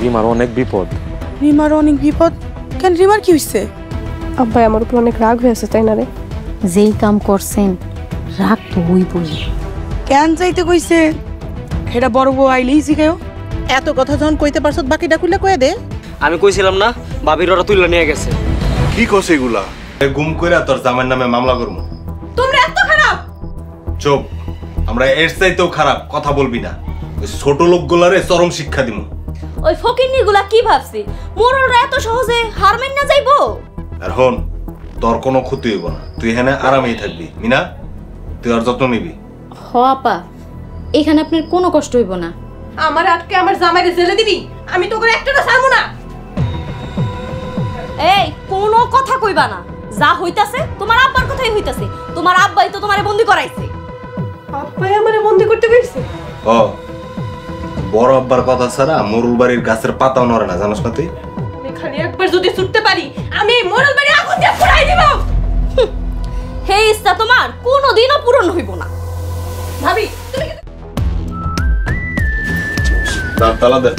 রিমার অনেক বিপদ। রিমার অনেক বিপদ? কেন, রিমার কি হইছে? আব্বাই আমার উপর অনেক রাগ হয়েছে, তাই না রে? যেই কাম করছেন রাগ তো হইবই। কেন যাইতে কইছে এটা বড় বউ আইলেই জিগায়ও। এত কথা যখন কইতে পারছ বাকিটা খুলে কয়ে দে। আমি কইছিলাম না ভাবির ওরা তুইলা নিয়ে গেছে। কি কস এগুলা? গুম কইরা তোর জামাইয়ের নামে মামলা করব। তোমরা এত খারাপ? চুপ। আমরা এর চাইতেও খারাপ, কথা বলবি না। ওই ছোট লোকগুলারে চরম শিক্ষা দিমু। ওই ফকিন্নিগুলা কি ভাবছি মোরলরা এত সহজে হার মাইন না যাইবো? আর হন, তোর কোনো ক্ষতি হইব না, তুই এখানে আরামেই থাকবি। মিনা, তুই আর যত্ন নিবি। হ আপা, এখানে আপনার কোনো কষ্ট হইব না। আমার আটকে আমার জামাইরে জেলে দিবি? আমি তো করে একটাটা ছাড়বো না। এই কোনো কথা কইবা না, যা হইতাছে তোমার আব্বার কথাই হইতাছে। তোমার আব্বাই তো তোমারে বন্দি করাইছে। আব্বাই আমারে বন্দি করতে কইছে? ও, বড় আব্বার কথা ছাড়া মরুল বাড়ির গাছের পাতাও নড়ে না, জানোস না তুই? আমি খালি একবার যদি ছুটতে পারি আমি এই মোরল বাড়ি আগুন দিয়ে পুড়াই দিব। হে ইচ্ছা তোমার কোনোদিনও পূরণ হইব না। ভাবি তুমি তালা দে।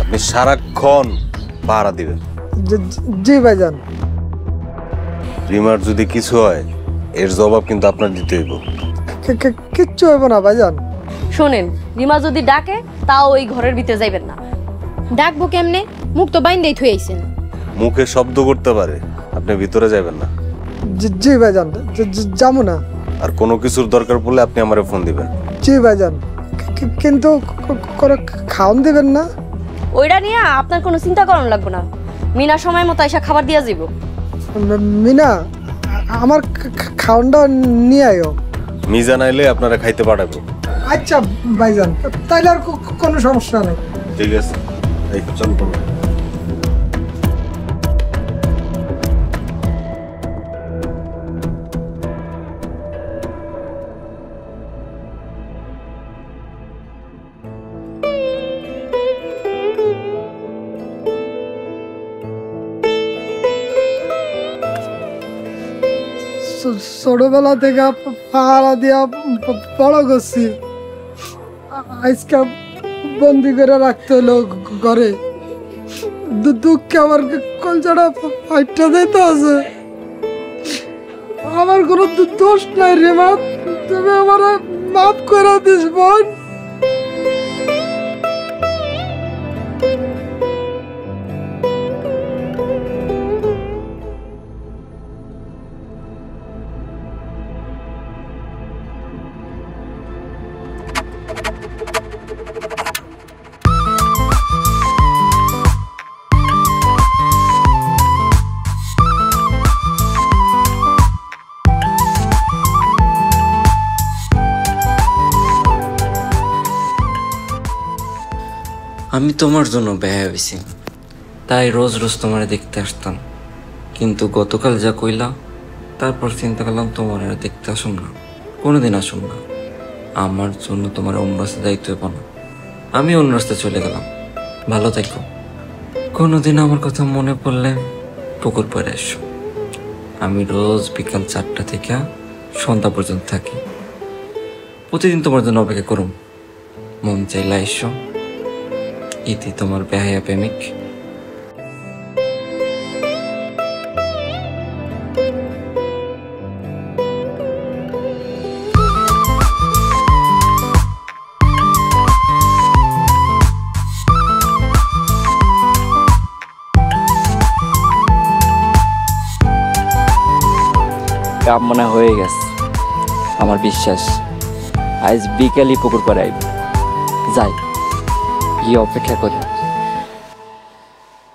আপনি সারাক্ষণ পাহারা দিবেন। জি ভাইজান। রিমার যদি কিছু হয় এর জবাব কিন্তু আপনার দিতে হইব। কিচ্ছু হইব না ভাইজান। শোনেন, রিমা যদি ডাকে তাও ওই ঘরের ভিতরে যাইবেন না। ডাকবো কেমনে? মুখ তো বাইন্দেই থুই আইছেন। মুখে শব্দ করতে পারে, আপনি ভিতরে যাবেন না। জি ভাইজান, যাবো না। আর কোনো কিছুর দরকার পড়লে আপনি আমারে ফোন দিবেন। জি ভাইজান, কিন্তু কোনো খাওয়ান দিবেন না? ওইটা নিয়ে আপনার কোনো চিন্তা করানো লাগবে না। মিনা সময় মতো এসে খাবার দিয়ে যাইব। মিনা, আমার খাওয়ানটা নিয়ে আয়ো। মিজান আইলে আপনারা খাইতে পাঠাবো। আচ্ছা ভাইজান, তাইলে আর কোনো সমস্যা নেই। ঠিক আছে, এই চল বলো। ছোটবেলা থেকে পাহারা দিয়া বড় করছি, আজকে বন্দি করে রাখতে হলো ঘরে। দুঃখে আমার কলজাটা ফাইটটা দিতে আছে। আমার কোনো দোষ নাই রে মা, তুমি আমার মাফ করে দিস বোন। আমি তোমার জন্য ব্যয় হয়েছি, তাই রোজ রোজ তোমারে দেখতে আসতাম। কিন্তু গতকাল যা কইলা, তারপর চিন্তা করলাম তোমার আর দেখতে আসুন না, কোনোদিন আসুন না। আমার জন্য তোমার অন্য রাস্তায় দায়িত্ব হইব না। আমি অন্য রাস্তায় চলে গেলাম, ভালো থাকো। কোনোদিন আমার কথা মনে পড়লে পুকুর পাড়ে এসো। আমি রোজ বিকাল 4টা থেকে সন্ধ্যা পর্যন্ত থাকি। প্রতিদিন তোমার জন্য অপেক্ষা করুম, মন চাইলা এসো। ইতি তোমার বেহায়া প্রেমিক। কাম মনে হয়ে গেছে আমার বিশ্বাস। আজ বিকেলই পুকুর পাড়ে আইব, যাই গিয়ে অপেক্ষা করি।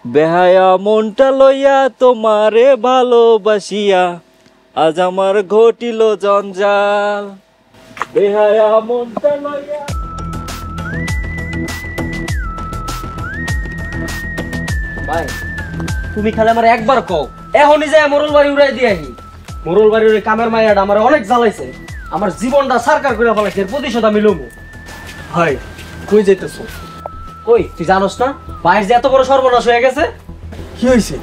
বেহায়া মনটা লইয়া তোমারে ভালোবাসিয়া আজ আমার ঘটিল জঞ্জাল। বেহায়া মনটা লইয়া। ভাই তুমি খালি আমার একবার কও, এখনই যায় মোরল বাড়ি উড়াই দিয়ে আহি। মোরল বাড়ির ওই কামের মাইয়াটা আমার অনেক জ্বালাইছে, আমার জীবনটা সারকার করে ফেলাইছে, এর প্রতিশোধ আমি লমু। ভাই কই যাইতেছো? ওই তুই জানোস না বাইশ যে এত বড় সর্বনাশ হয়ে গেছে? কি হয়েছে?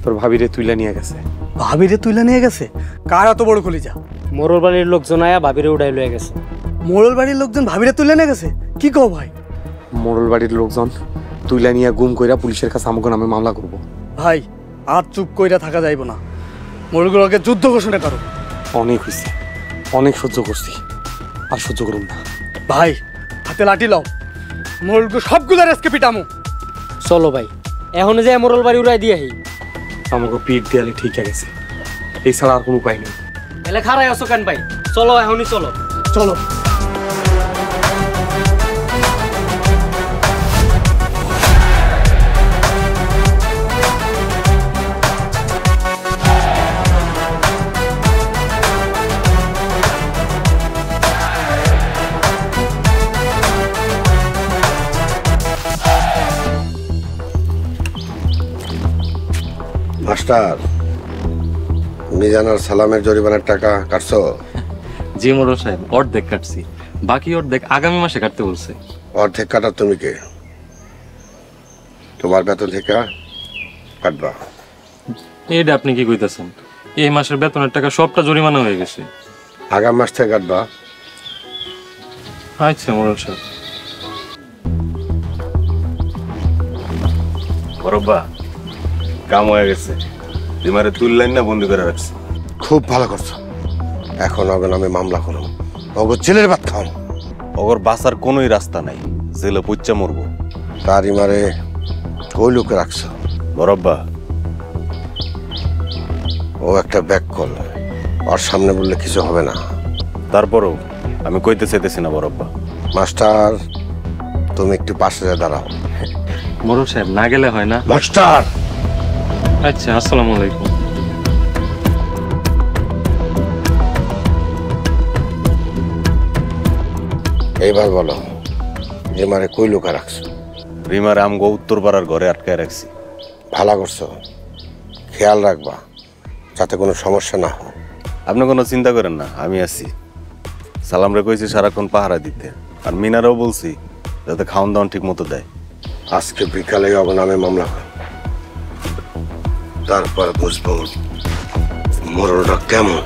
তোর ভাবিরে তুইলা নিয়ে গেছে। ভাবিরে তুইলা নিয়ে গেছে? কার এত বড় কলিজা? মোরল বাড়ির লোকজন আয়া ভাবিরে উড়াই লয়ে গেছে। মোড়ল বাড়ির লোকজন ভাবিরে তুলে নিয়ে গেছে? কি কও ভাই? মোড়ল বাড়ির লোকজন তুইলা নিয়ে গুম কইরা পুলিশের কাছে আমাকে নামে মামলা করব। ভাই আর চুপ কইরা থাকা যাইব না, মোড়লগুলোকে যুদ্ধ ঘোষণা করো। অনেক হয়েছে, অনেক সহ্য করছি, আর সহ্য করুন না। ভাই হাতে লাঠি লও, মোড়লগুলো সবগুলোর আজকে পিটামু। চলো ভাই এখন যে মোরল বাড়ি উড়াই দিয়ে আহি। আমাকে পিঠ দেয়ালে ঠিক গেছে, এই ছাড়া আর কোনো উপায় নেই। এলে খারাই আছো কেন ভাই? চলো এখনই চলো। চলো। মাস্টার, মিজান আর সালামের জরিমানার টাকা কাটছো? জি মোড়ল সাহেব, অর্ধেক কাটছি, বাকি অর্ধেক আগামী মাসে কাটতে বলছে। অর্ধেক কাটার তুমি কে? তোমার বেতন থেকে কাটবা। এইটা আপনি কি কইতেছেন? এই মাসের বেতনের টাকা সবটা জরিমানা হয়ে গেছে। আগামী মাস থেকে কাটবা। আচ্ছা মোড়ল সাহেব। বরব্বা, কাম হয়ে গেছে। তোমারে তুললেন না বন্দি করে রাখছি। খুব ভালো করছো। এখন হবে নামে মামলা করো, ওগো জেলের ভাত খাও। ওগর বাঁচার কোনোই রাস্তা নাই, জেলে পুচ্চা মরবো। তারই মারে ওই লোকে রাখছো। বরব্বা, ও একটা ব্যাক কল, ওর সামনে বললে কিছু হবে না। তারপরও আমি কইতে চাইতেছি না বরব্বা। মাস্টার, তুমি একটু পাশে দাঁড়াও। মোড়ল সাহেব, না গেলে হয় না? মাস্টার। আচ্ছা, আসসালামু আলাইকুম। এইবার বলো, রিমারে কই লোকা রাখছো? রিমারে আমগো উত্তর পাড়ার ঘরে আটকায় রাখছি। ভালো করছো, খেয়াল রাখবা যাতে কোনো সমস্যা না হয়। আপনি কোনো চিন্তা করেন না, আমি আছি। সালামরে কইছি সারাক্ষণ পাহারা দিতে, আর মিনারও বলছি যাতে খাওয়ান দাওয়ান ঠিক মতো দেয়। আজকে বিকালে অবনামে মামলা হয়, তারপর বুঝবো মোড়লটা কেমন।